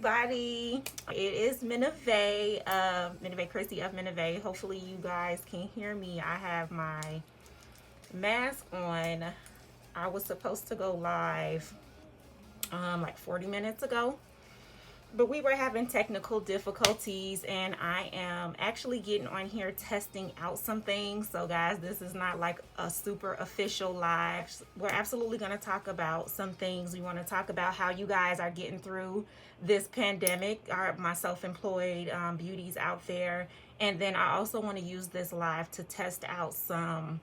everybody. It is Minovet, 𝗕𝗓𝗚𝗚𝗘𝗥 of Minovet. Hopefully you guys can hear me. I have my mask on. I was supposed to go live like 40 minutes ago, but we were having technical difficulties, and I am actually getting on here testing out some things. So guys, this is not like a super official live. We're absolutely going to talk about some things. We want to talk about how you guys are getting through this pandemic, my self-employed beauties out there. And then I also want to use this live to test out some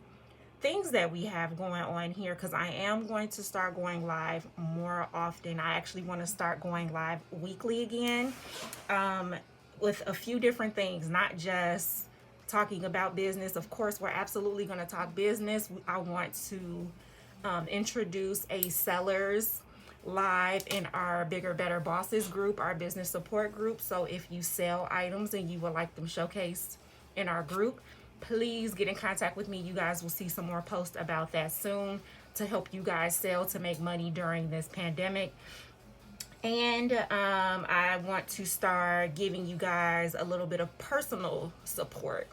things that we have going on here, because I am going to start going live more often. I actually want to start going live weekly again, with a few different things, not just talking about business. Of course, we're absolutely going to talk business. I want to introduce a sellers live in our Bigger Better Bosses group, our business support group. So if you sell items and you would like them showcased in our group, please get in contact with me. You guys will see some more posts about that soon to help you guys sell to make money during this pandemic. And I want to start giving you guys a little bit of personal support,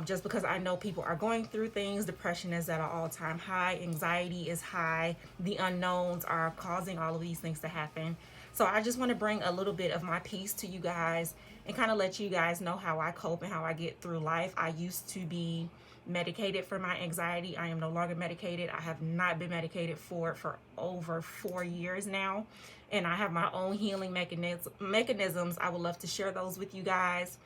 just because I know people are going through things. Depression is at an all-time high. Anxiety is high. The unknowns are causing all of these things to happen. So I just want to bring a little bit of my piece to you guys and kind of let you guys know how I cope and how I get through life. I used to be medicated for my anxiety. I am no longer medicated. I have not been medicated for over 4 years now. And I have my own healing mechanisms. I would love to share those with you guys.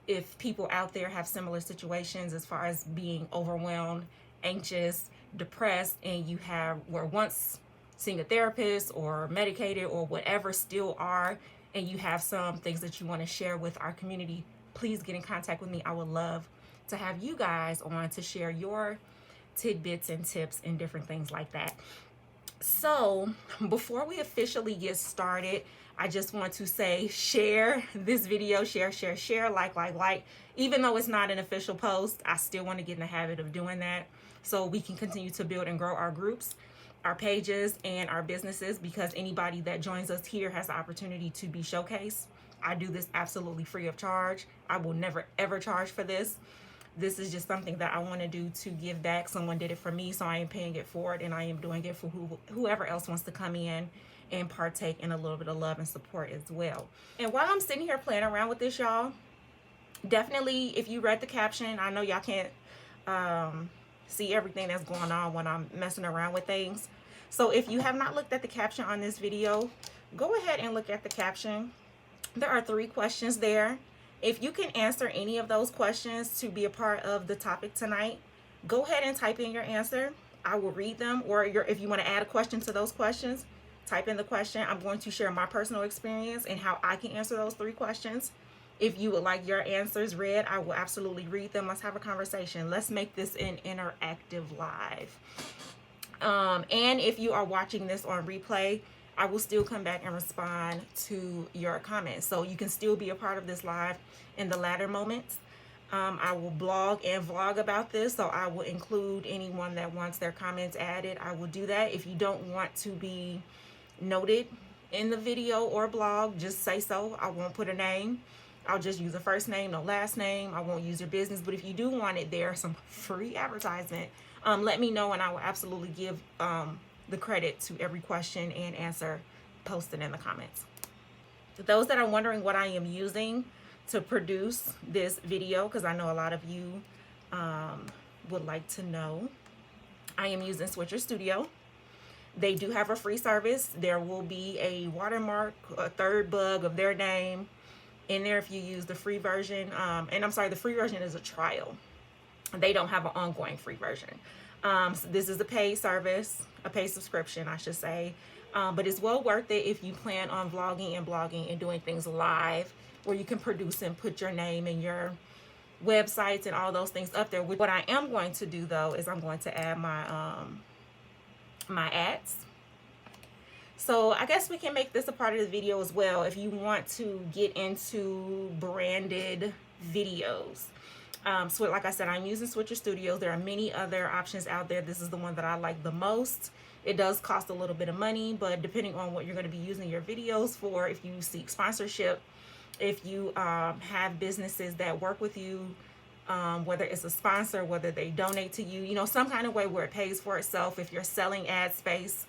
If people out there have similar situations as far as being overwhelmed, anxious, depressed, and you were once seeing a therapist or medicated or whatever, still are, and you have some things that you want to share with our community, please get in contact with me. I would love to have you guys on to share your tidbits and tips and different things like that. So before we officially get started, I just want to say, share this video, share, like. Even though it's not an official post, I still want to get in the habit of doing that so we can continue to build and grow our groups, our pages, and our businesses, because anybody that joins us here has the opportunity to be showcased. I do this absolutely free of charge. I will never ever charge for this. This is just something that I want to do to give back. Someone did it for me, so I am paying it forward, and I am doing it for whoever else wants to come in and partake in a little bit of love and support as well. And while I'm sitting here playing around with this, y'all, definitely, if you read the caption, I know y'all can't see everything that's going on when I'm messing around with things. So if you have not looked at the caption on this video, go ahead and look at the caption. There are 3 questions there. If you can answer any of those questions to be a part of the topic tonight, go ahead and type in your answer. I will read them, or if you want to add a question to those questions, type in the question. I'm going to share my personal experience and how I can answer those 3 questions. If you would like your answers read, I will absolutely read them. Let's have a conversation. Let's make this an interactive live. And if you are watching this on replay, I will still come back and respond to your comments. So you can still be a part of this live in the latter moments. I will blog and vlog about this, so I will include anyone that wants their comments added. I will do that. If you don't want to be noted in the video or blog, just say so. I won't put a name. I'll just use a first name, no last name. I won't use your business. But if you do want it there, some free advertisement, let me know, and I will absolutely give the credit to every question and answer posted in the comments. To those that are wondering what I am using to produce this video, because I know a lot of you would like to know, I am using Switcher Studio. They do have a free service. There will be a watermark, a third bug of their name in there if you use the free version. And I'm sorry, the free version is a trial. They don't have an ongoing free version. So this is a paid service, a paid subscription, I should say. But it's well worth it if you plan on vlogging and blogging and doing things live, where you can produce and put your name and your websites and all those things up there. What I am going to do though is I'm going to add my my ads. So I guess we can make this a part of the video as well if you want to get into branded videos. Like I said, I'm using Switcher Studios. There are many other options out there. This is the one that I like the most. It does cost a little bit of money, but depending on what you're going to be using your videos for, if you seek sponsorship, if you have businesses that work with you, whether it's a sponsor, whether they donate to you, you know, some kind of way where it pays for itself. If you're selling ad space,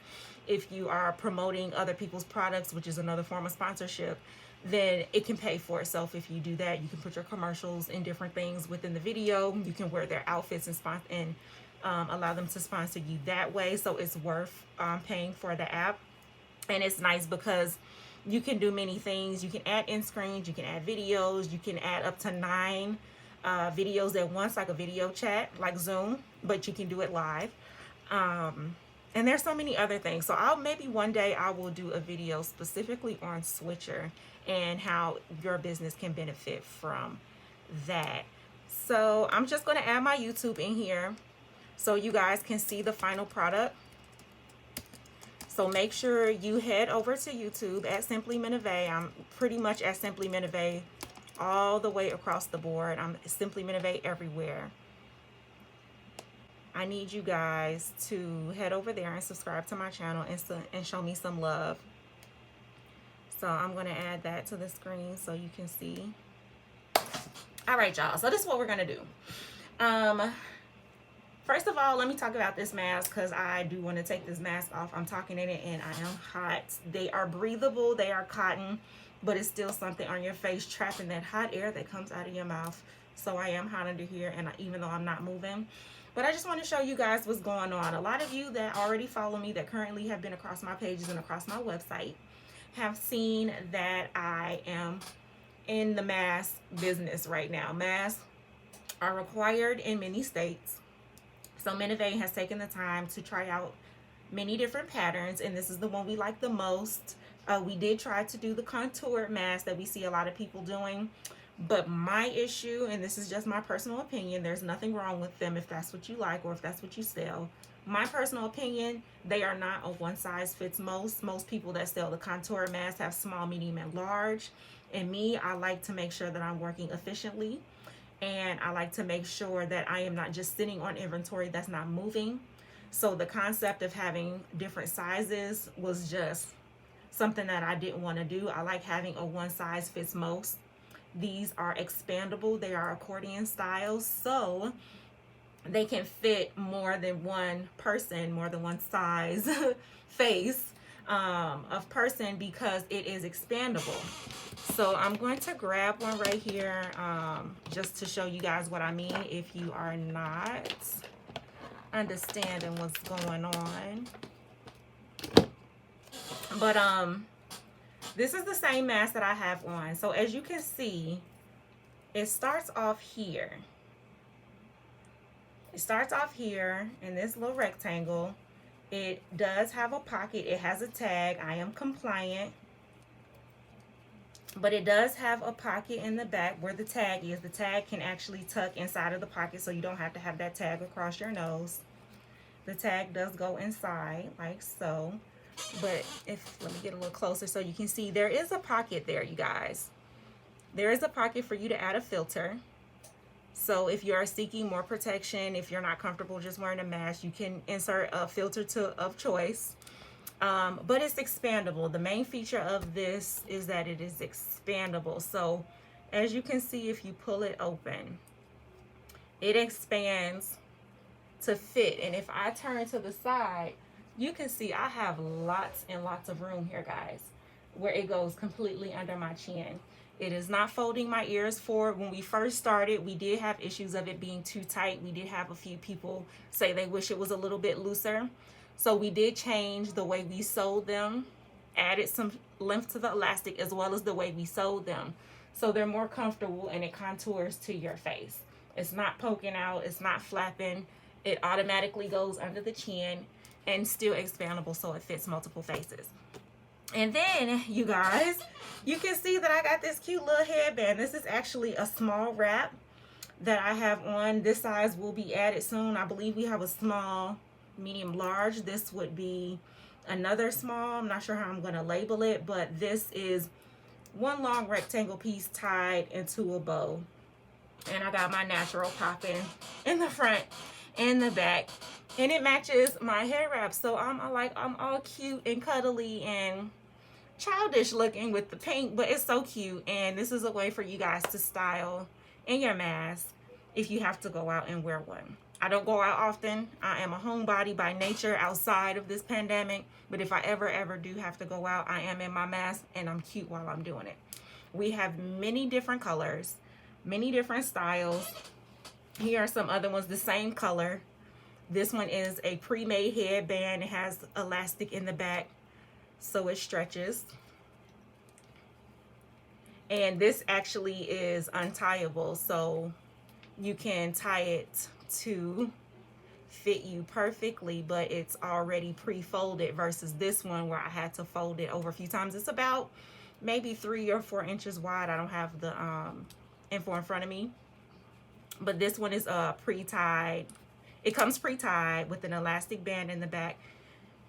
if you are promoting other people's products, which is another form of sponsorship, then it can pay for itself if you do that. You can put your commercials and different things within the video. You can wear their outfits and allow them to sponsor you that way. So it's worth paying for the app. And it's nice because you can do many things. You can add end screens, you can add videos, you can add up to 9 videos at once, like a video chat, like Zoom, but you can do it live. And there's so many other things. So maybe one day I will do a video specifically on Switcher and how your business can benefit from that. So I'm just going to add my YouTube in here so you guys can see the final product. So make sure you head over to YouTube at Simply Minovet. I'm pretty much at Simply Minovet all the way across the board. I'm Simply Minovet everywhere. I need you guys to head over there and subscribe to my channel and show me some love. So I'm going to add that to the screen so you can see. All right, y'all. So this is what we're going to do. First of all, let me talk about this mask because I do want to take this mask off. I'm talking in it and I am hot. They are breathable. They are cotton, but it's still something on your face trapping that hot air that comes out of your mouth. So I am hot under here, and even though I'm not moving. But I just want to show you guys what's going on. A lot of you that already follow me, that currently have been across my pages and across my website, have seen that I am in the mask business right now. Masks are required in many states. So Minovet has taken the time to try out many different patterns, and this is the one we like the most. We did try to do the contoured mask that we see a lot of people doing, but my issue, and this is just my personal opinion, there's nothing wrong with them if that's what you like or if that's what you sell. My personal opinion, they are not a one size fits most. Most people that sell the contour mask have small, medium, and large. And me, I like to make sure that I'm working efficiently. And I like to make sure that I am not just sitting on inventory that's not moving. So the concept of having different sizes was just something that I didn't want to do. I like having a one size fits most. These are expandable. They are accordion styles. So they can fit more than one person, more than one size face of person because it is expandable. So I'm going to grab one right here just to show you guys what I mean if you are not understanding what's going on. But this is the same mask that I have on. So as you can see, it starts off here. It starts off here in this little rectangle. It does have a pocket. It has a tag. I am compliant. But it does have a pocket in the back where the tag is. The tag can actually tuck inside of the pocket, so you don't have to have that tag across your nose. The tag does go inside like so. But let me get a little closer so you can see there is a pocket there, you guys. There is a pocket for you to add a filter. So if you are seeking more protection, if you're not comfortable just wearing a mask, you can insert a filter of choice. But it's expandable. The main feature of this is that it is expandable. So as you can see, if you pull it open, it expands to fit. And if I turn to the side, you can see I have lots and lots of room here, guys, where it goes completely under my chin. It is not folding my ears forward. When we first started, we did have issues of it being too tight. We did have a few people say they wish it was a little bit looser. So we did change the way we sewed them, added some length to the elastic as well as the way we sewed them. So they're more comfortable and it contours to your face. It's not poking out, it's not flapping. It automatically goes under the chin and still expandable so it fits multiple faces. And then, you guys, you can see that I got this cute little headband. This is actually a small wrap that I have on. This size will be added soon. I believe we have a small, medium, large. This would be another small. I'm not sure how I'm going to label it, but this is one long rectangle piece tied into a bow. And I got my natural popping in the front and the back. And it matches my hair wrap. So I'm all cute and cuddly and childish looking with the pink, but it's so cute. And this is a way for you guys to style in your mask if you have to go out and wear one. I don't go out often. I am a homebody by nature outside of this pandemic. But if I ever do have to go out, I am in my mask and I'm cute while I'm doing it. We have many different colors, many different styles. Here are some other ones, the same color. This one is a pre-made headband. It has elastic in the back, so it stretches. And this actually is untieable, so you can tie it to fit you perfectly, but it's already pre-folded versus this one where I had to fold it over a few times. It's about maybe 3 or 4 inches wide. I don't have the info in front of me, but this one is pre-tied. It comes pre-tied with an elastic band in the back.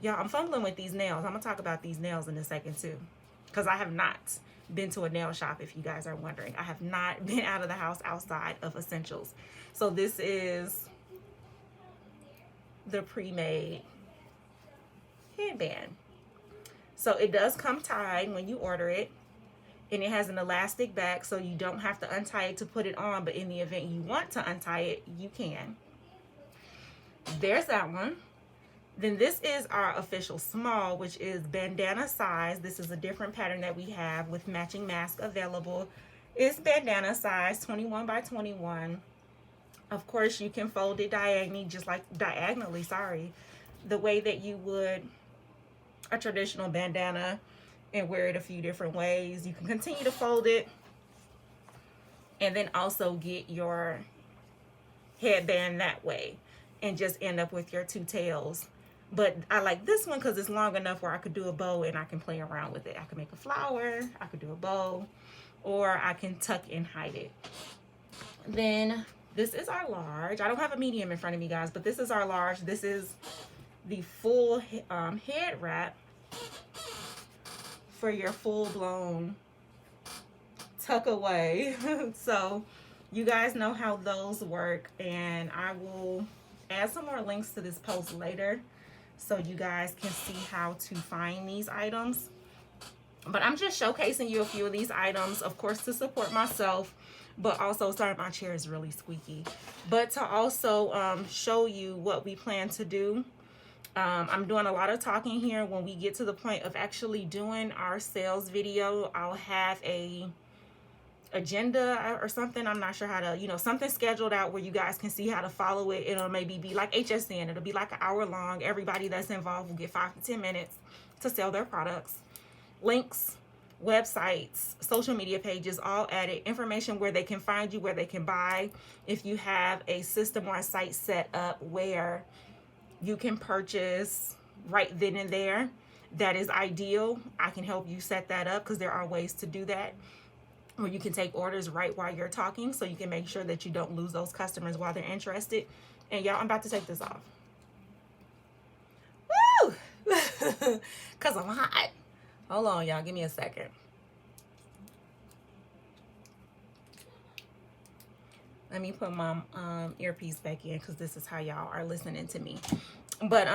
Y'all, I'm fumbling with these nails. I'm gonna talk about these nails in a second too, because I have not been to a nail shop, if you guys are wondering. I have not been out of the house outside of essentials. So this is the pre-made headband. So it does come tied when you order it, and it has an elastic back, so you don't have to untie it to put it on, but in the event you want to untie it, you can. There's that one. Then this is our official small, which is bandana size. This is a different pattern that we have with matching mask available. It's bandana size, 21 by 21. Of course, you can fold it diagonally, the way that you would a traditional bandana and wear it a few different ways. You can continue to fold it and then also get your headband that way and just end up with your 2 tails. But I like this one because it's long enough where I could do a bow and I can play around with it. I can make a flower, I could do a bow, or I can tuck and hide it. Then this is our large. I don't have a medium in front of me, guys, but this is our large. This is the full head wrap for your full-blown tuck away. So you guys know how those work, and I will add some more links to this post later so you guys can see how to find these items. But I'm just showcasing you a few of these items, of course, to support myself, but also, sorry, my chair is really squeaky, but to also show you what we plan to do. I'm doing a lot of talking here. When we get to the point of actually doing our sales video, I'll have a agenda or something. I'm not sure how to, something scheduled out where you guys can see how to follow it. It'll maybe be like HSN. It'll be like an hour long. Everybody that's involved will get 5 to 10 minutes to sell their products. Links, websites, social media pages, all added. Information where they can find you, where they can buy. If you have a system or a site set up where you can purchase right then and there, that is ideal. I can help you set that up because there are ways to do that where you can take orders right while you're talking, so you can make sure that you don't lose those customers while they're interested. And y'all, I'm about to take this off. Woo! Because I'm hot. Hold on, y'all. Give me a second. Let me put my earpiece back in because this is how y'all are listening to me. But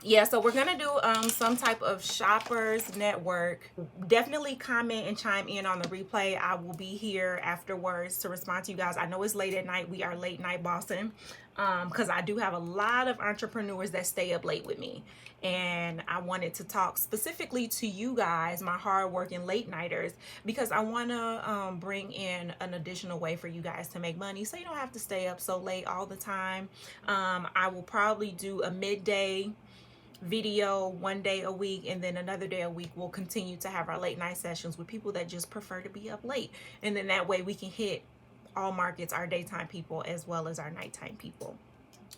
yeah, so we're gonna do some type of shoppers network. Definitely comment and chime in on the replay. I will be here afterwards to respond to you guys. I know it's late at night. We are late night bossing because I do have a lot of entrepreneurs that stay up late with me, and I wanted to talk specifically to you guys, my hardworking late nighters, because I want to bring in an additional way for you guys to make money so you don't have to stay up so late all the time. I will probably do a midday video one day a week, and then another day a week we'll continue to have our late night sessions with people that just prefer to be up late, and then that way we can hit all markets, our daytime people as well as our nighttime people.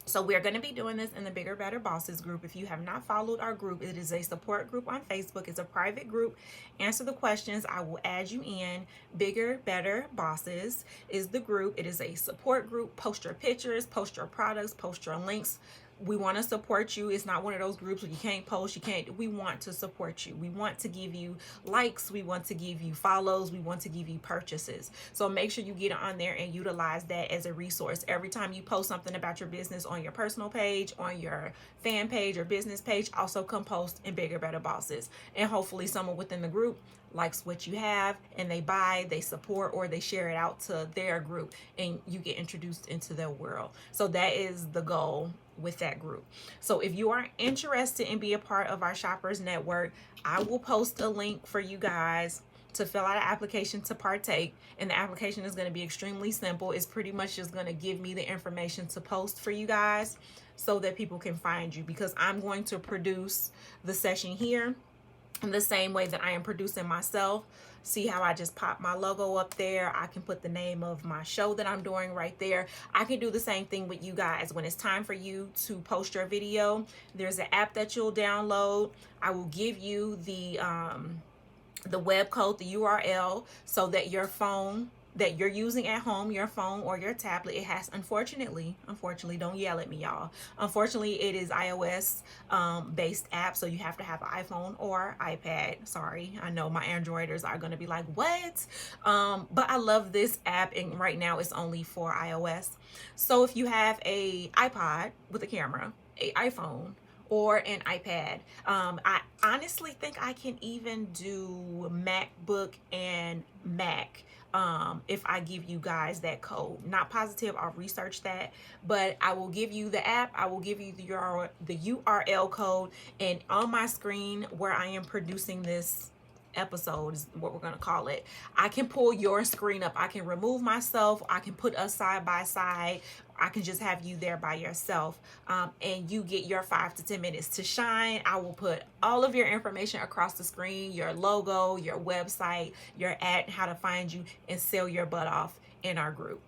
So we're going to be doing this in the Bigger Better Bosses group. If you have not followed our group, it is a support group on Facebook. It's a private group. Answer the questions, I will add you in. Bigger Better Bosses is the group. It is a support group. Post your pictures, post your products, post your links. we want to support you. It's not one of those groups where you can't post, we want to support you. We want to give you likes, we want to give you follows, we want to give you purchases. So make sure you get on there and utilize that as a resource. Every time you post something about your business on your personal page, on your fan page or business page, also come post in Bigger Better Bosses. And hopefully someone within the group likes what you have and they buy, they support, or they share it out to their group and you get introduced into their world. So that is the goal with that group. So if you are interested in being a part of our shoppers network, I will post a link for you guys to fill out an application to partake, and the application is going to be extremely simple. It's pretty much just going to give me the information to post for you guys so that people can find you, because I'm going to produce the session here in the same way that I am producing myself. See how I just pop my logo up there? I can put the name of my show that I'm doing right there. I can do the same thing with you guys. When it's time for you to post your video, there's an app that you'll download. I will give you the web code, the URL, so that your phone that you're using at home, your phone or your tablet, it has, unfortunately, don't yell at me, y'all. Unfortunately, it is iOS based app, so you have to have an iPhone or iPad. Sorry, I know my Androiders are going to be like, what? But I love this app, and right now it's only for iOS. So if you have a iPod with a camera, a iPhone, or an iPad, I honestly think I can even do MacBook and Mac if I give you guys that code. Not positive, I'll research that, but I will give you the app, I will give you the URL code, and on my screen where I am producing this episode is what we're going to call it, I can pull your screen up. I can remove myself, I can put us side by side, I can just have you there by yourself, and you get your 5 to 10 minutes to shine. I will put all of your information across the screen, your logo, your website, your ad, how to find you, and sell your butt off in our group.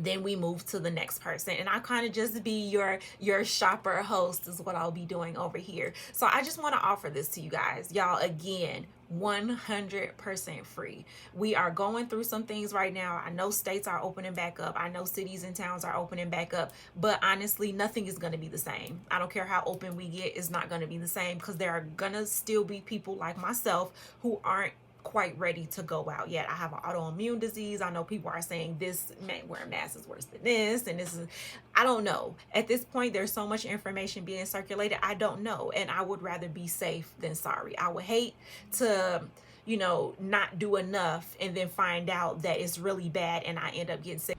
Then we move to the next person, and I kind of just be your shopper host is what I'll be doing over here. So I just want to offer this to you guys, y'all. Again, 100% free. We are going through some things right now. I know states are opening back up. I know cities and towns are opening back up, but honestly, nothing is going to be the same. I don't care how open we get, it's not going to be the same, because there are gonna still be people like myself who aren't quite ready to go out yet. I have an autoimmune disease. I know people are saying this, wearing masks is worse than this, and this is, I don't know. At this point, there's so much information being circulated, I don't know, and I would rather be safe than sorry. I would hate to, you know, not do enough and then find out that it's really bad and I end up getting sick.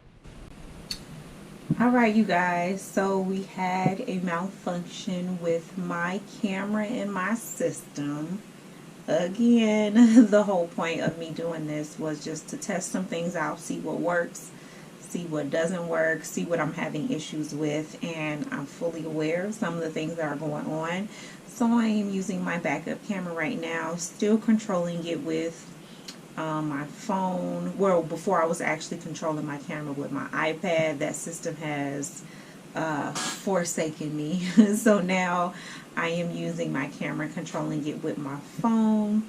All right, you guys, so we had a malfunction with my camera in my system. Again, the whole point of me doing this was just to test some things out, see what works, see what doesn't work, see what I'm having issues with, and I'm fully aware of some of the things that are going on. So I am using my backup camera right now, still controlling it with my phone. Well, before I was actually controlling my camera with my iPad. That system has forsaken me. So now I am using my camera, controlling it with my phone.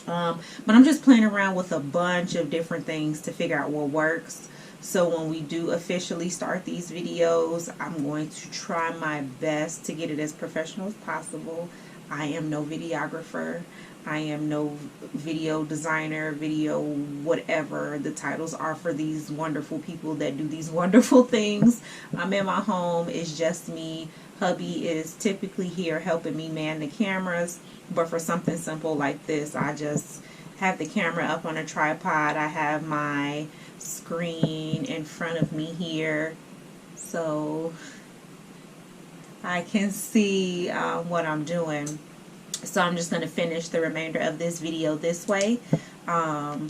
But I'm just playing around with a bunch of different things to figure out what works. So when we do officially start these videos, I'm going to try my best to get it as professional as possible. I am no videographer. I am no video designer, video whatever the titles are for these wonderful people that do these wonderful things. I'm in my home. It's just me. Hubby is typically here helping me man the cameras. But for something simple like this, I just have the camera up on a tripod. I have my screen in front of me here, so I can see what I'm doing. So I'm just going to finish the remainder of this video this way,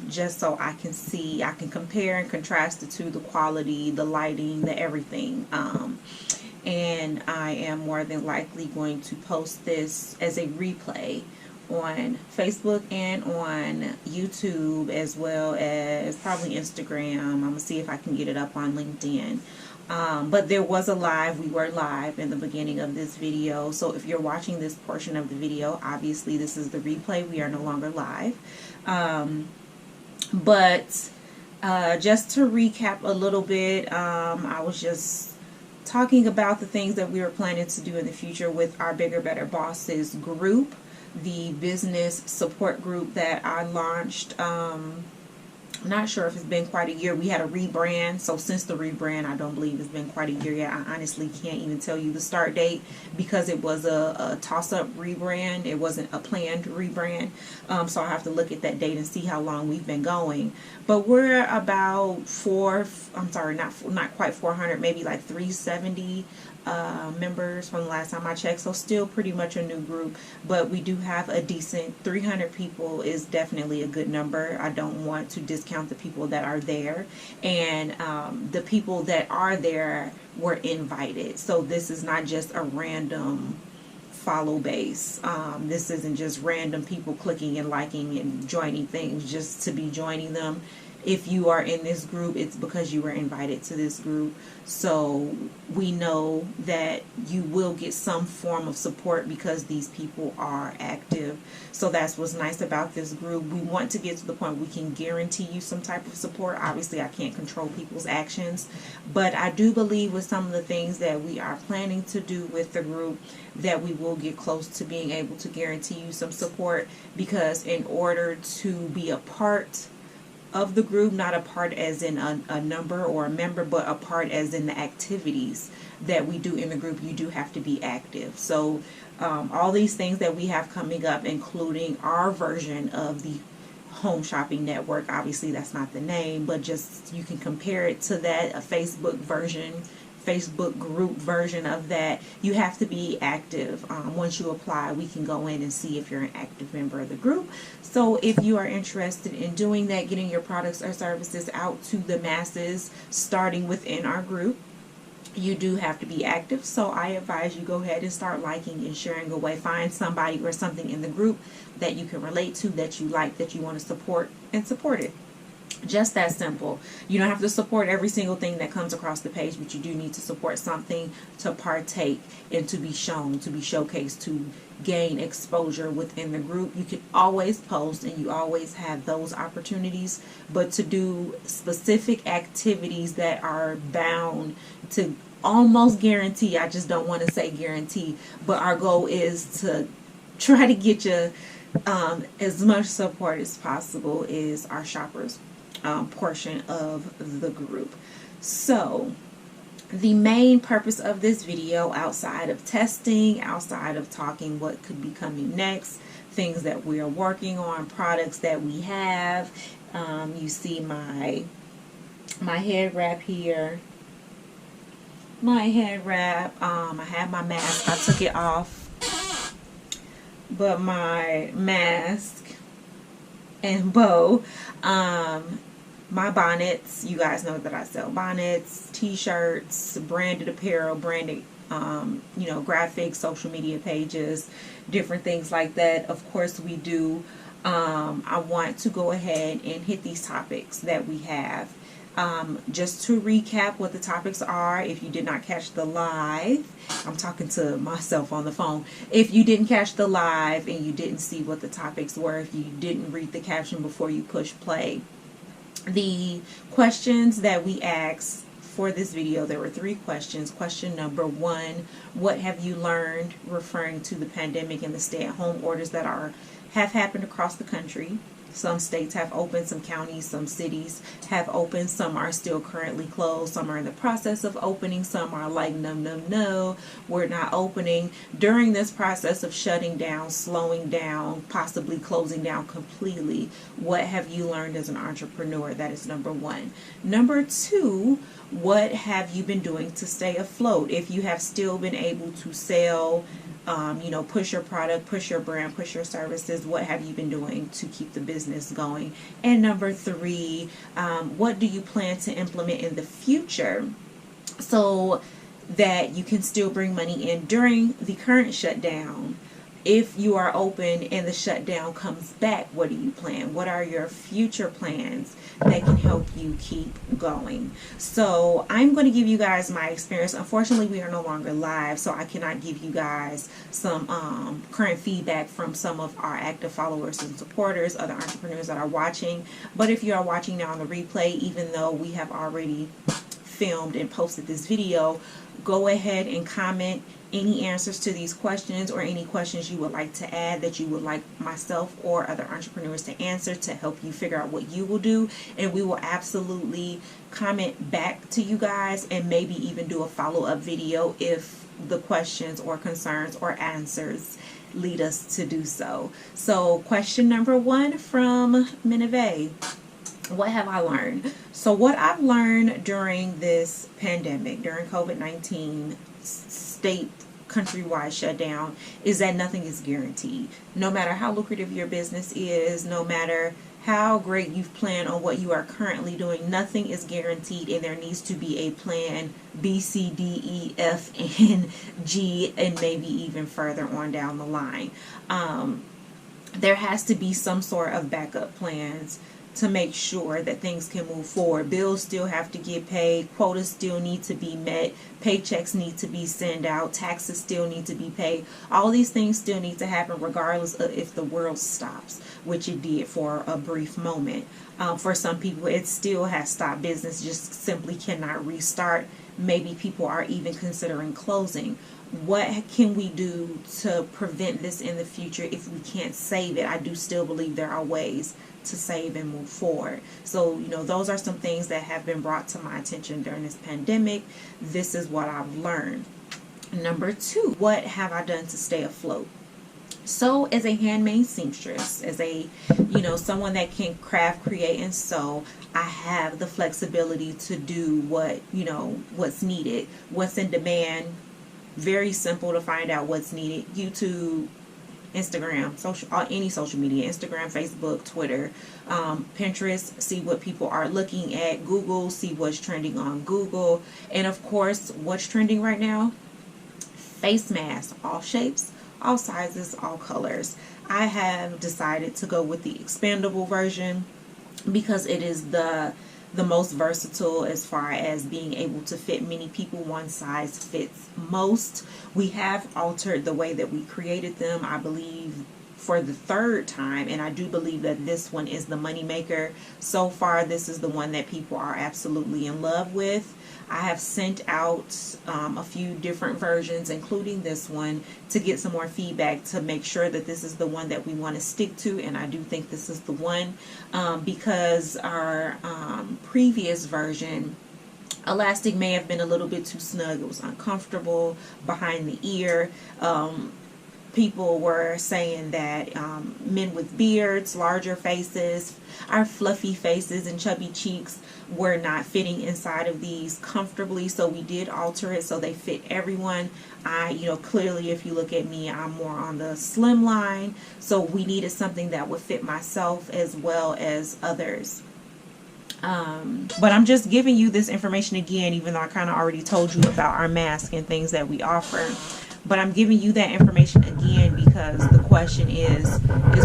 just so I can see, I can compare and contrast the two, the quality, the lighting, the everything. And I am more than likely going to post this as a replay on Facebook and on YouTube, as well as probably Instagram. I'm going to see if I can get it up on LinkedIn. But there was a live, we were live in the beginning of this video. So if you're watching this portion of the video, obviously this is the replay. We are no longer live. But just to recap a little bit, I was just talking about the things that we are planning to do in the future with our Bigger Better Bosses group, the business support group that I launched. I'm not sure if it's been quite a year. We had a rebrand. So since the rebrand, I don't believe it's been quite a year yet. I honestly can't even tell you the start date because it was a toss-up rebrand. It wasn't a planned rebrand. So I have to look at that date and see how long we've been going. But we're about not quite 400, maybe like 370 members from the last time I checked, so still pretty much a new group, but we do have a decent 300 people is definitely a good number. I don't want to discount the people that are there, and the people that are there were invited, so this is not just a random follow base. This isn't just random people clicking and liking and joining things just to be joining them. If you are in this group, it's because you were invited to this group. So we know that you will get some form of support because these people are active. So that's what's nice about this group. We want to get to the point we can guarantee you some type of support. Obviously, I can't control people's actions, but I do believe with some of the things that we are planning to do with the group that we will get close to being able to guarantee you some support, because in order to be a part of the group, not a part as in a number or a member, but a part as in the activities that we do in the group, you do have to be active. So all these things that we have coming up, including our version of the home shopping network, obviously that's not the name, but just you can compare it to that, a Facebook group version of that. You have to be active. Once you apply, we can go in and see if you're an active member of the group. So if you are interested in doing that, getting your products or services out to the masses, starting within our group, you do have to be active. So I advise you go ahead and start liking and sharing away. Find somebody or something in the group that you can relate to, that you like, that you want to support, and support it. Just that simple. You don't have to support every single thing that comes across the page, but you do need to support something to partake and to be shown, to be showcased, to gain exposure within the group. You can always post and you always have those opportunities, but to do specific activities that are bound to almost guarantee, I just don't want to say guarantee, but our goal is to try to get you as much support as possible, is our shoppers portion of the group. So the main purpose of this video, outside of testing, outside of talking what could be coming next, things that we are working on, products that we have, you see my head wrap here, my head wrap, I have my mask, I took it off, but my mask and bow, my bonnets, you guys know that I sell bonnets, t-shirts, branded apparel, branded graphics, social media pages, different things like that. Of course we do. I want to go ahead and hit these topics that we have. Just to recap what the topics are, if you did not catch the live, I'm talking to myself on the phone. If you didn't catch the live and you didn't see what the topics were, if you didn't read the caption before you push play, the questions that we asked for this video, there were 3 questions. Question number 1, what have you learned, referring to the pandemic and the stay-at-home orders that have happened across the country. Some states have opened, some counties, some cities have opened, some are still currently closed, some are in the process of opening, some are like, no, we're not opening. During this process of shutting down, slowing down, possibly closing down completely, what have you learned as an entrepreneur? That is number 1. Number 2, what have you been doing to stay afloat? If you have still been able to sell, push your product, push your brand, push your services, what have you been doing to keep the business going? And number 3, what do you plan to implement in the future so that you can still bring money in during the current shutdown? If you are open and the shutdown comes back, what do you plan? What are your future plans that can help you keep going? So I'm going to give you guys my experience. Unfortunately, we are no longer live, so I cannot give you guys some current feedback from some of our active followers and supporters, other entrepreneurs that are watching. But if you are watching now on the replay, even though we have already filmed and posted this video, go ahead and comment any answers to these questions or any questions you would like to add that you would like myself or other entrepreneurs to answer to help you figure out what you will do, and we will absolutely comment back to you guys and maybe even do a follow-up video if the questions or concerns or answers lead us to do so. So question number 1 from Minovet. What have I learned? So what I've learned during this pandemic, during COVID-19 state countrywide shutdown, is that nothing is guaranteed. No matter how lucrative your business is, no matter how great you've planned on what you are currently doing, nothing is guaranteed, and there needs to be a plan B, C, D, E, F, and G, and maybe even further on down the line. There has to be some sort of backup plans to make sure that things can move forward. Bills still have to get paid, quotas still need to be met, paychecks need to be sent out, taxes still need to be paid. All these things still need to happen regardless of if the world stops, which it did for a brief moment. For some people, it still has stopped. Business just simply cannot restart. Maybe people are even considering closing. What can we do to prevent this in the future if we can't save it? I do still believe there are ways to save and move forward. So, those are some things that have been brought to my attention during this pandemic. This is what I've learned. Number 2, what have I done to stay afloat? So as a handmade seamstress, as a, someone that can craft, create, and sew, I have the flexibility to do what's needed, what's in demand. Very simple to find out what's needed. YouTube, Instagram, any social media, Instagram, Facebook, Twitter, Pinterest, see what people are looking at, Google, see what's trending on Google, and of course, what's trending right now? Face masks, all shapes, all sizes, all colors. I have decided to go with the expandable version because it is the most versatile as far as being able to fit many people. One size fits most. We have altered the way that we created them, I believe, for the 3rd time, and I do believe that this one is the money maker. So far, this is the one that people are absolutely in love with. I have sent out a few different versions, including this one, to get some more feedback to make sure that this is the one that we want to stick to, and I do think this is the one because our previous version, elastic may have been a little bit too snug. It was uncomfortable behind the ear. People were saying that men with beards, larger faces, our fluffy faces and chubby cheeks were not fitting inside of these comfortably, so we did alter it so they fit everyone. Clearly if you look at me, I'm more on the slim line, so we needed something that would fit myself as well as others. But I'm just giving you this information again, even though I kind of already told you about our mask and things that we offer. But I'm giving you that information again because the question is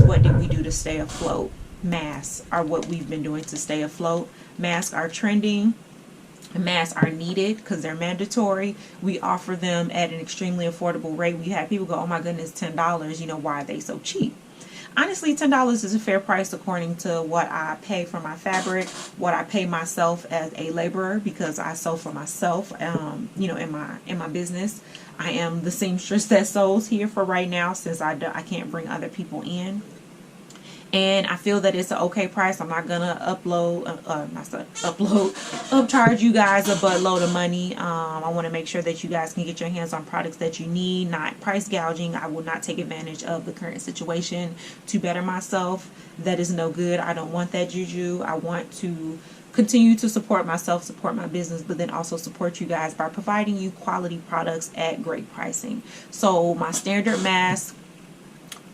what did we do to stay afloat? Masks are what we've been doing to stay afloat. Masks are trending. Masks are needed because they're mandatory. We offer them at an extremely affordable rate. We have people go, oh my goodness, $10. Why are they so cheap? Honestly, $10 is a fair price according to what I pay for my fabric, what I pay myself as a laborer, because I sew for myself, in my business. I am the seamstress that sews here for right now since I can't bring other people in. And I feel that it's an okay price. I'm not gonna upcharge you guys a buttload of money. I want to make sure that you guys can get your hands on products that you need, not price gouging. I will not take advantage of the current situation to better myself. That is no good. I don't want that juju. I want to continue to support myself, support my business, but then also support you guys by providing you quality products at great pricing. So my standard mask,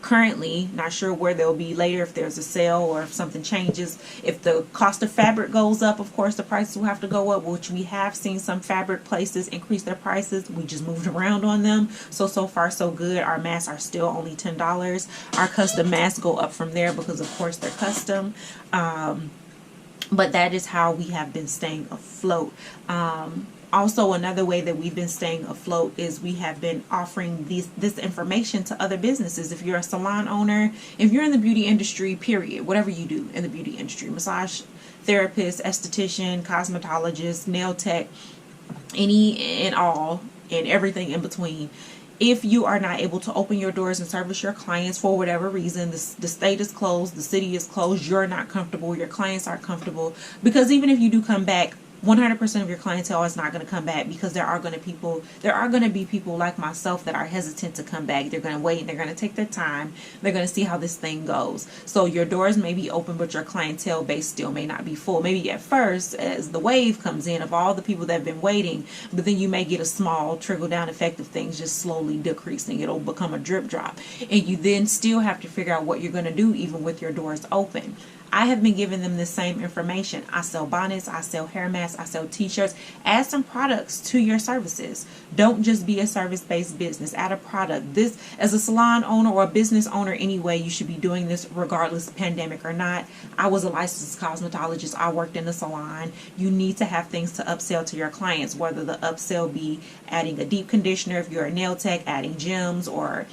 currently, not sure where they'll be later, if there's a sale or if something changes. If the cost of fabric goes up, of course the prices will have to go up, which we have seen some fabric places increase their prices. We just moved around on them. So far so good. Our masks are still only $10. Our custom masks go up from there because of course they're custom. But that is how we have been staying afloat. Also, another way that we've been staying afloat is we have been offering this information to other businesses. If you're a salon owner, if you're in the beauty industry, period, whatever you do in the beauty industry, massage therapist, esthetician, cosmetologist, nail tech, any and all and everything in between. If you are not able to open your doors and service your clients for whatever reason, the state is closed, the city is closed, you're not comfortable, your clients aren't comfortable, because even if you do come back, 100% of your clientele is not going to come back, because there are going to be people like myself that are hesitant to come back. They're going to wait, they're going to take their time, they're going to see how this thing goes. So your doors may be open, but your clientele base still may not be full. Maybe at first, as the wave comes in of all the people that have been waiting, but then you may get a small trickle down effect of things just slowly decreasing. It'll become a drip drop, and you then still have to figure out what you're going to do even with your doors open. I have been giving them the same information. I sell bonnets, I sell hair masks, I sell t-shirts. Add some products to your services. Don't just be a service-based business. Add a product. This, as a salon owner or a business owner anyway, you should be doing this regardless pandemic or not. I was a licensed cosmetologist. I worked in a salon. You need to have things to upsell to your clients, whether the upsell be adding a deep conditioner if you're a nail tech, adding gems, or,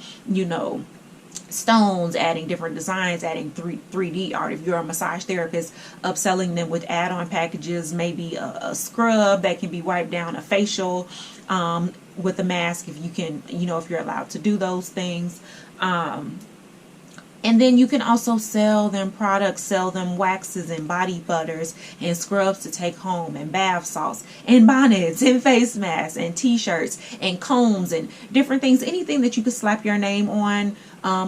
stones, adding different designs, adding 3D art. If you're a massage therapist, upselling them with add-on packages, maybe a scrub that can be wiped down, a facial with a mask if you can, if you're allowed to do those things. And then you can also sell them products, sell them waxes and body butters and scrubs to take home, and bath salts and bonnets and face masks and t-shirts and combs and different things. Anything that you could slap your name on,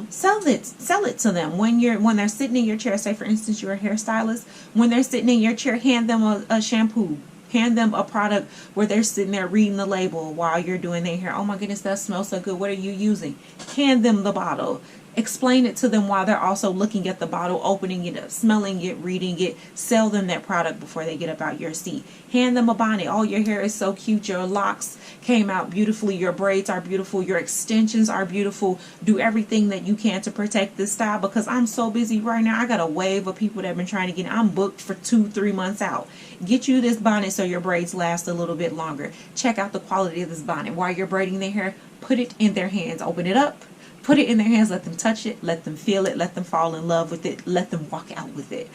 sell it to them. When they're sitting in your chair, say for instance you're a hairstylist, when they're sitting in your chair, hand them a shampoo. Hand them a product where they're sitting there reading the label while you're doing their hair. Oh my goodness, that smells so good. What are you using? Hand them the bottle. Explain it to them while they're also looking at the bottle, opening it up, smelling it, reading it. Sell them that product before they get up out your seat. Hand them a bonnet. Oh, your hair is so cute. Your locks came out beautifully. Your braids are beautiful. Your extensions are beautiful. Do everything that you can to protect this style, because I'm so busy right now. I got a wave of people that have been trying to get in. I'm booked for 2-3 months out. Get you this bonnet so your braids last a little bit longer. Check out the quality of this bonnet. While you're braiding their hair, put it in their hands. Open it up. Put it in their hands, let them touch it, let them feel it, let them fall in love with it, let them walk out with it.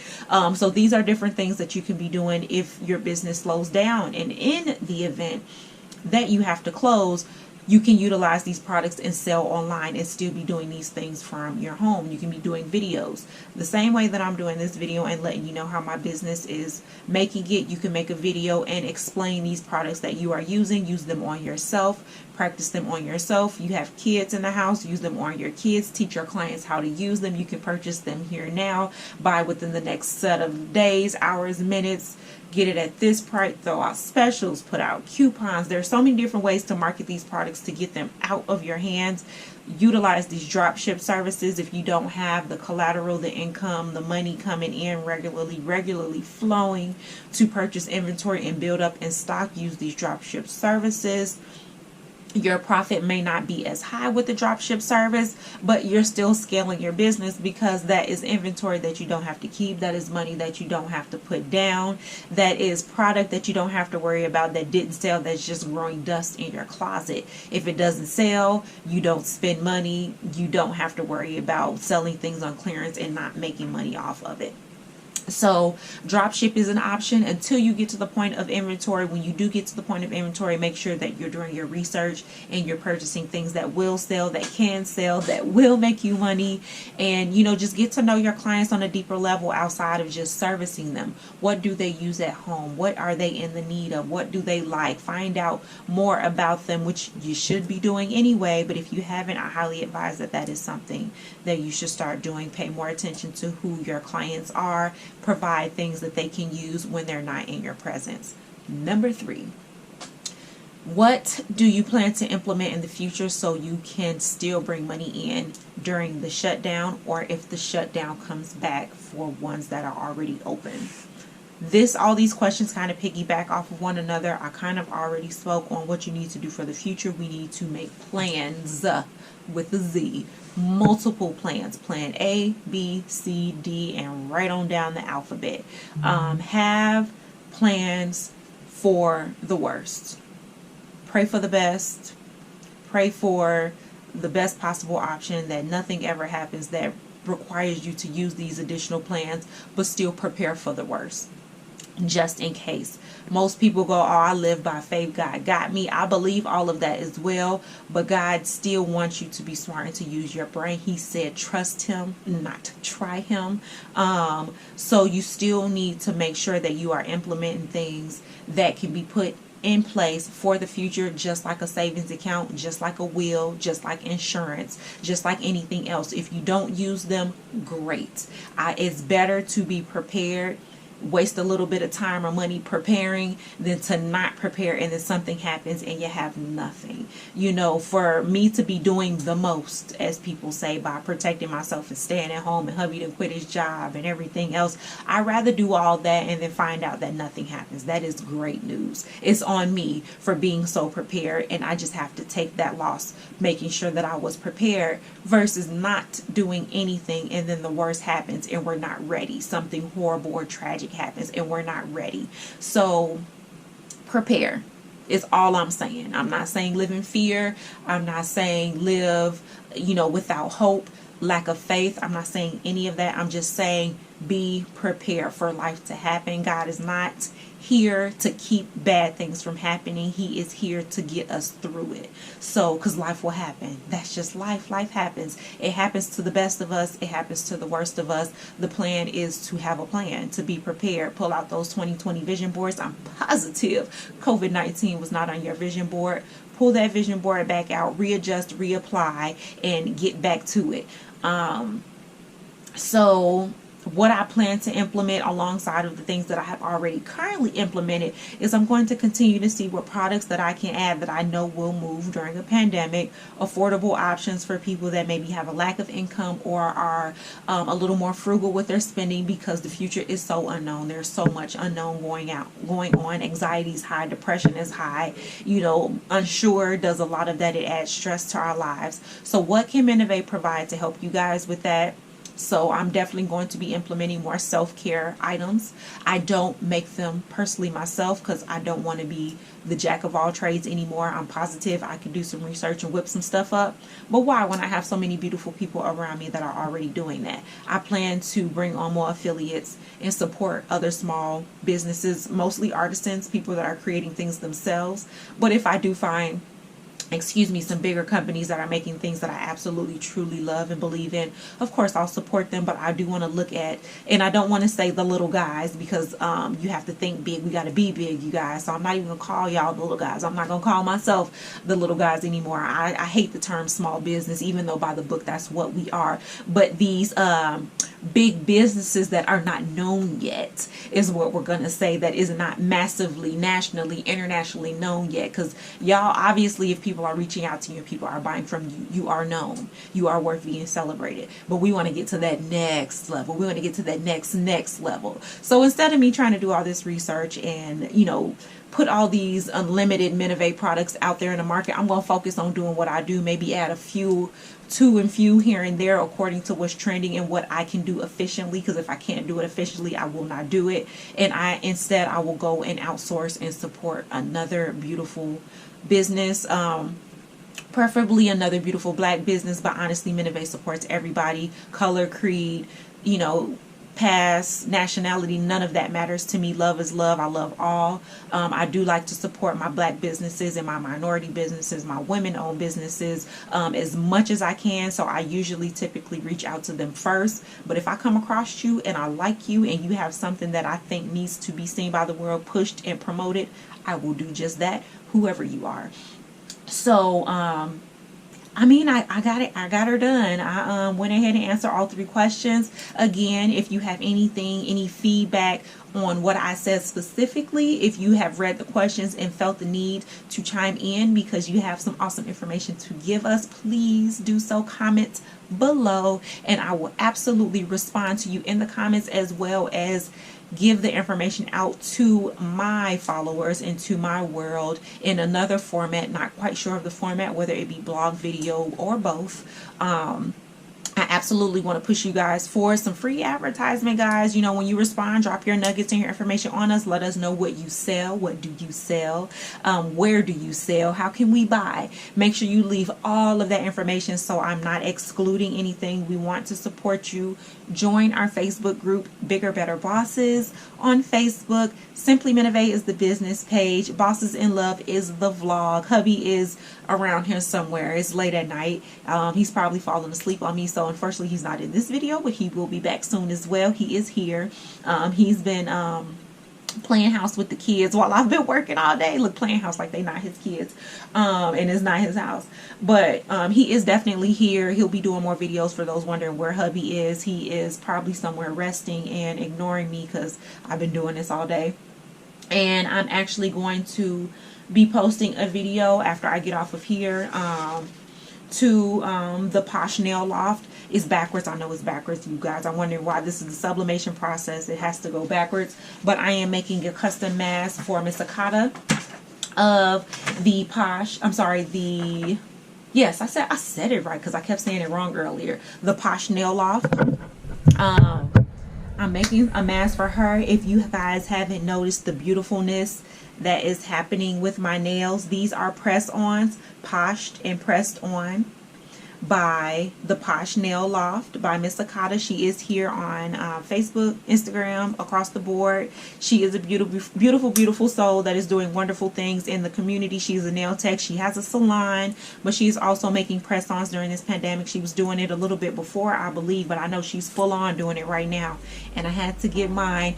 So these are different things that you can be doing if your business slows down. And in the event that you have to close, you can utilize these products and sell online and still be doing these things from your home. You can be doing videos the same way that I'm doing this video and letting you know how my business is making it. You can make a video and explain these products that you are using. Use them on yourself. Practice them on yourself. You have kids in the house, use them on your kids. Teach your clients how to use them. You can purchase them here now, buy within the next set of days, hours, minutes. Get it at this price, throw out specials, put out coupons. There's so many different ways to market these products to get them out of your hands. Utilize these drop ship services if you don't have the collateral, the income, the money coming in regularly flowing to purchase inventory and build up in stock. Use these drop ship services. Your profit may not be as high with the dropship service, but you're still scaling your business because that is inventory that you don't have to keep. That is money that you don't have to put down. That is product that you don't have to worry about that didn't sell, that's just growing dust in your closet. If it doesn't sell, you don't spend money. You don't have to worry about selling things on clearance and not making money off of it. So dropship is an option until you get to the point of inventory. When you do get to the point of inventory, make sure that you're doing your research and you're purchasing things that will sell, that can sell, that will make you money. And, just get to know your clients on a deeper level outside of just servicing them. What do they use at home? What are they in the need of? What do they like? Find out more about them, which you should be doing anyway. But if you haven't, I highly advise that is something that you should start doing. Pay more attention to who your clients are. Provide things that they can use when they're not in your presence. Number 3, what do you plan to implement in the future so you can still bring money in during the shutdown, or if the shutdown comes back for ones that are already open? All these questions kind of piggyback off of one another. I kind of already spoke on what you need to do for the future. We need to make plans with a Z. Multiple plans. Plan A, B, C, D, and right on down the alphabet. Have plans for the worst. Pray for the best. Pray for the best possible option, that nothing ever happens that requires you to use these additional plans, but still prepare for the worst. just in case. Most people go, oh, I live by faith, God got me. I believe all of that as well, but God still wants you to be smart and to use your brain. He said trust him, not try him. So you still need to make sure that you are implementing things that can be put in place for the future, just like a savings account, just like a will, just like insurance, just like anything else. If you don't use them, great. It's better to be prepared, waste a little bit of time or money preparing than to not prepare and then something happens and you have nothing. You know, for me to be doing the most, as people say, by protecting myself and staying at home and hubby done quit his job and everything else, I'd rather do all that and then find out that nothing happens. That is great news. It's on me for being so prepared, and I just have to take that loss, making sure that I was prepared versus not doing anything and then the worst happens and we're not ready. Something horrible or tragic happens and we're not ready. So prepare is all I'm saying. I'm not saying live in fear. I'm not saying live, without hope, lack of faith. I'm not saying any of that. I'm just saying be prepared for life to happen. God is not here to keep bad things from happening. He is here to get us through it. So, because life will happen. That's just life. Life happens. It happens to the best of us. It happens to the worst of us. The plan is to have a plan, to be prepared. Pull out those 2020 vision boards. I'm positive COVID-19 was not on your vision board. Pull that vision board back out, readjust, reapply, and get back to it. So what I plan to implement alongside of the things that I have already currently implemented is I'm going to continue to see what products that I can add that I know will move during a pandemic, affordable options for people that maybe have a lack of income or are a little more frugal with their spending because the future is so unknown. There's so much unknown going on. Anxiety is high, depression is high, unsure does a lot of that. It adds stress to our lives. So what can Minovet provide to help you guys with that? So I'm definitely going to be implementing more self-care items. I don't make them personally myself because I don't want to be the jack of all trades anymore. I'm positive I can do some research and whip some stuff up. But why when I have so many beautiful people around me that are already doing that? I plan to bring on more affiliates and support other small businesses, mostly artisans, people that are creating things themselves. But if I do find some bigger companies that are making things that I absolutely truly love and believe in, of course I'll support them. But I do want to look at, and I don't want to say the little guys because you have to think big. We got to be big, you guys. So I'm not even gonna call y'all the little guys. I'm not gonna call myself the little guys anymore. I hate the term small business, even though by the book that's what we are. But these big businesses that are not known yet is what we're gonna say, that is not massively, nationally, internationally known yet. Because y'all, obviously, if people are reaching out to you and people are buying from you, you are known, you are worth being celebrated. But we want to get to that next level. We want to get to that next level. So instead of me trying to do all this research and put all these unlimited Minovet products out there in the market, I'm going to focus on doing what I do, maybe add a few here and there according to what's trending and what I can do efficiently, because if I can't do it efficiently, I will not do it. And instead I will go and outsource and support another beautiful business, preferably another beautiful black business. But honestly, Minovet supports everybody, color, creed, past, nationality, none of that matters to me. Love is love. I love all. I do like to support my black businesses and my minority businesses, my women-owned businesses, as much as I can. So I usually typically reach out to them first. But if I come across you and I like you and you have something that I think needs to be seen by the world, pushed and promoted, I will do just that, whoever you are. So I got her done. I went ahead and answered all 3 questions. Again, if you have any feedback on what I said specifically, if you have read the questions and felt the need to chime in because you have some awesome information to give us, please do so. Comment below and I will absolutely respond to you in the comments, as well as give the information out to my followers and to my world in another format. Not quite sure of the format, whether it be blog, video, or both. I absolutely want to push you guys for some free advertisement, guys. You know, when you respond, drop your nuggets and your information on us. Let us know what you sell. What do you sell? Where do you sell? How can we buy? Make sure you leave all of that information so I'm not excluding anything. We want to support you. Join our Facebook group, Bigger Better Bosses on Facebook. Simply Minovet is the business page. Bosses in Love is the vlog. Hubby is around here somewhere. It's late at night. He's probably falling asleep on me, so unfortunately he's not in this video, but he will be back soon as well. He is here. He's been playing house with the kids while I've been working all day. Look, playing house like they not his kids, and it's not his house, but he is definitely here. He'll be doing more videos for those wondering where hubby is. He is probably somewhere resting and ignoring me because I've been doing this all day. And I'm actually going to be posting a video after I get off of here to the Posh Nail Loft. It's backwards. I know it's backwards, you guys. I'm wondering why this is the sublimation process. It has to go backwards. But I am making a custom mask for 𝗕𝗚𝗚𝗘𝗥 of the Posh. I'm sorry, the... Yes, I said it right because I kept saying it wrong earlier. The Posh Nail Loft. I'm making a mask for her. If you guys haven't noticed the beautifulness that is happening with my nails, these are press-ons, poshed and pressed on by the Posh Nail Loft by 𝗕𝗚𝗚𝗘𝗥. She is here on Facebook, Instagram, across the board. She is a beautiful soul that is doing wonderful things in the community. She's a nail tech. She has a salon, but she is also making press-ons during this pandemic. She was doing it a little bit before, I believe, but I know she's full on doing it right now, and I had to get mine.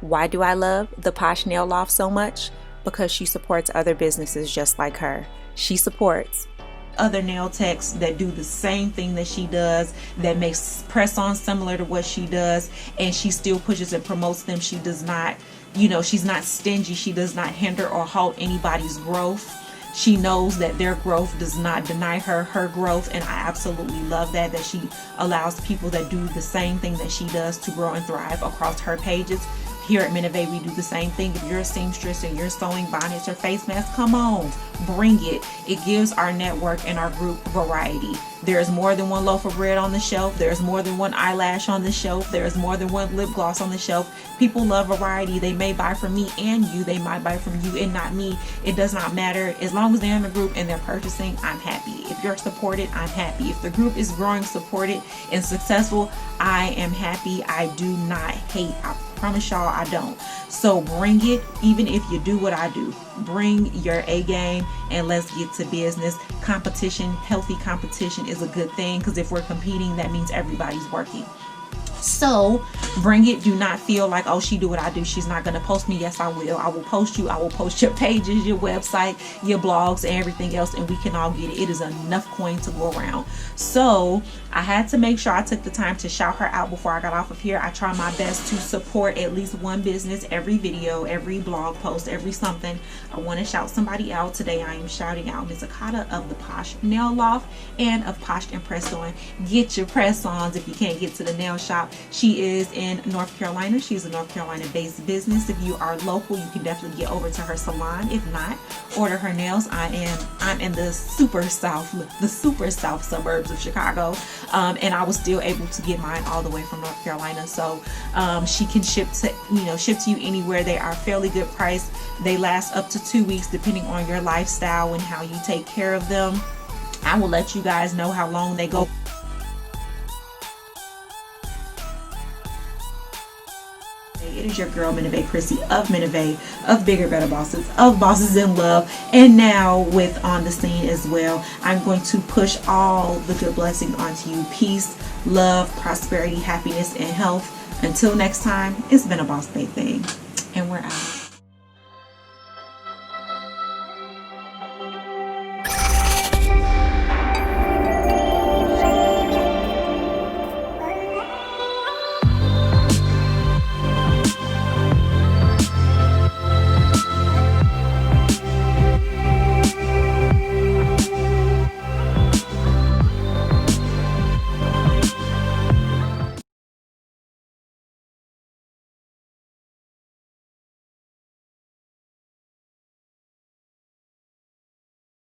Why do I love the Posh Nail Loft so much? Because she supports other businesses just like her. She supports other nail techs that do the same thing that she does, that makes press-on similar to what she does, and she still pushes and promotes them. She does not, you know, she's not stingy. She does not hinder or halt anybody's growth. She knows that their growth does not deny her growth, and I absolutely love that she allows people that do the same thing that she does to grow and thrive across her pages. Here at Minovet, we do the same thing. If you're a seamstress and you're sewing bonnets or face masks, come on, bring it. It gives our network and our group variety. There's more than one loaf of bread on the shelf. There's more than one eyelash on the shelf. There's more than one lip gloss on the shelf. People love variety. They may buy from me and you. They might buy from you and not me. It does not matter. As long as they're in the group and they're purchasing, I'm happy. If you're supported, I'm happy. If the group is growing, supported, and successful, I am happy. I do not hate. I promise y'all I don't. So bring it. Even if you do what I do, bring your A game and let's get to business. Competition, healthy competition is a good thing, because if we're competing, that means everybody's working. So bring it. Do not feel like, oh, she do what I do, she's not going to post me. Yes, I will. I will post you. I will post your pages, your website, your blogs, and everything else, and we can all get it. It is enough coin to go around. So I had to make sure I took the time to shout her out before I got off of here. I try my best to support at least one business every video, every blog post, every something. I want to shout somebody out. Today I am shouting out 𝗕𝗚𝗚𝗘𝗥 of the Posh Nail Loft and of Posh and Press On. Get your press-ons if you can't get to the nail shop. She is in North Carolina. She's a North Carolina based business. If you are local, you can definitely get over to her salon. If not, order her nails. I'm in the super south suburbs of Chicago, and I was still able to get mine all the way from North Carolina. So she can ship to you anywhere. They are fairly good price. They last up to 2 weeks depending on your lifestyle and how you take care of them. I will let you guys know how long they go. It is your girl 𝗕𝗚𝗚𝗃𝗧𝗃 of Minovet, of Bigger Better Bosses, of Bosses in Love, and now with On the Scene as well. I'm going to push all the good blessings onto you. Peace, love, prosperity, happiness, and health. Until next time, it's been a Boss Babe thing, and we're out.